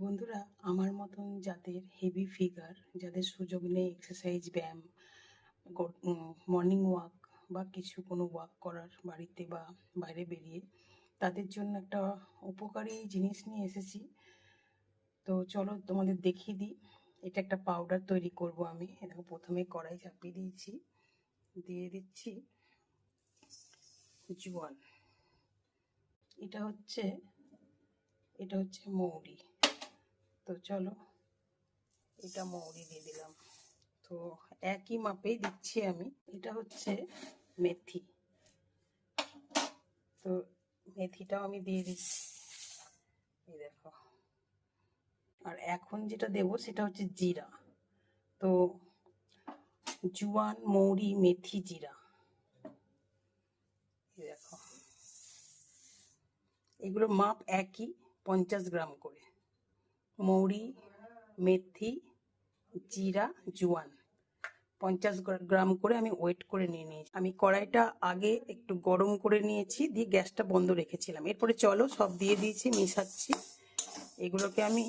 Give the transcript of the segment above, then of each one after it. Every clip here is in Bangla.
বন্ধুরা, আমার মতন যাদের হেভি ফিগার, যাদের সুযোগ নেই এক্সারসাইজ, ব্যায়াম, মর্নিং ওয়াক বা কিছু কোনো ওয়াক করার বাড়িতে বা বাইরে বেরিয়ে, তাদের জন্য একটা উপকারী জিনিস নিয়ে এসেছি। তো চলো তোমাদের দেখিয়ে দিই। এটা একটা পাউডার তৈরি করব আমি। দেখো, প্রথমে কড়াই চাপিয়ে দিয়েছি, দিয়ে দিচ্ছি জোয়ান। এটা হচ্ছে মৌরি। তো চলো, এটা মৌরি দিয়ে দিলাম। তো একই মাপেই দিচ্ছি আমি। এটা হচ্ছে মেথি। তো মেথিটাও আমি দিয়ে দিচ্ছি, এই দেখো। আর এখন যেটা দেব সেটা হচ্ছে জিরা। তো জোয়ান, মৌরি, মেথি, জিরা, এই দেখো। এগুলো মাপ একই, 50 গ্রাম করে। মৌরি, মেথি, জিরা, জোয়ান 50 গ্রাম করে আমি ওয়েট করে নিয়ে নিয়েছি। আমি কড়াইটা আগে একটু গরম করে নিয়েছি, দিয়ে গ্যাসটা বন্ধ রেখেছিলাম। এরপরে চলো, সব দিয়ে দিয়েছি, মিশাচ্ছি। এগুলোকে আমি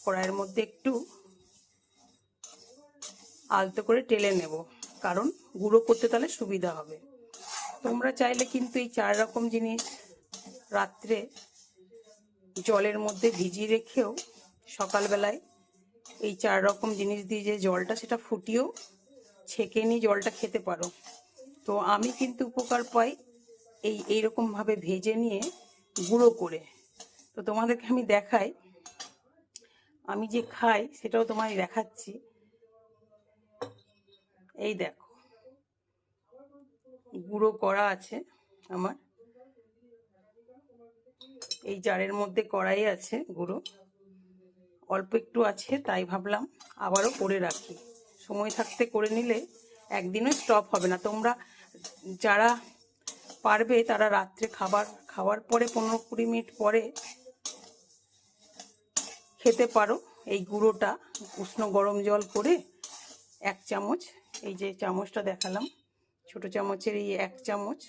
কড়াইয়ের মধ্যে একটু আলতো করে টেলে নেব, কারণ গুঁড়ো করতে তাহলে সুবিধা হবে। তোমরা চাইলে কিন্তু এই 4 রকম জিনিস রাত্রে জলের মধ্যে ভিজিয়ে রেখেও সকালবেলায় এই 4 রকম জিনিস দিয়ে যে জলটা, সেটা ফুটিয়েও ছেঁকে নিয়ে জলটা খেতে পারো। তো আমি কিন্তু উপকার পাই এইরকমভাবে ভেজে নিয়ে গুঁড়ো করে। তো তোমাদেরকে আমি দেখাই, আমি যে খাই সেটাও তোমায় দেখাচ্ছি। এই দেখো, গুঁড়ো করা আছে আমার। এই জারের মধ্যে কড়াই আছে গুঁড়ো, অল্প একটু আছে, তাই ভাবলাম আবারও করে রাখি। সময় থাকতে করে নিলে একদিনও স্টপ হবে না। তোমরা যারা পারবে তারা রাত্রে খাওয়ার পরে 15-20 মিনিট পরে খেতে পারো। এই গুঁড়োটা উষ্ণ গরম জল করে 1 চামচ, এই যে চামচটা দেখালাম, ছোট চামচের এই 1 চামচ,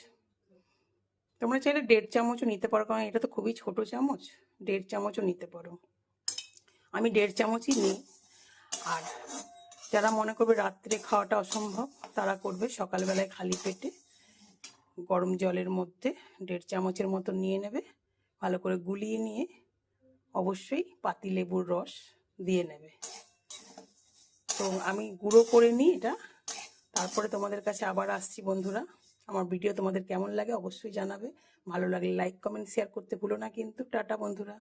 তোমরা চাইলে 1.5 চামচও নিতে পারো, কারণ এটা তো খুবই ছোট চামচ। 1.5 চামচও নিতে পারো, আমি 1.5 চামচই নিই। আর যারা মনে করবে রাত্রে খাওয়াটা অসম্ভব, তারা করবে সকালবেলায় খালি পেটে গরম জলের মধ্যে 1.5 চামচের মতো নিয়ে নেবে, ভালো করে গুলিয়ে নিয়ে অবশ্যই পাতিলেবুর রস দিয়ে নেবে। তো আমি গুঁড়ো করে নিই এটা, তারপরে তোমাদের কাছে আবার আসছি। বন্ধুরা, আমার ভিডিও তোমাদের কেমন লাগে অবশ্যই জানাবে। ভালো লাগলে লাইক, কমেন্ট, শেয়ার করতে ভুলো না কিন্তু। টাটা বন্ধুরা।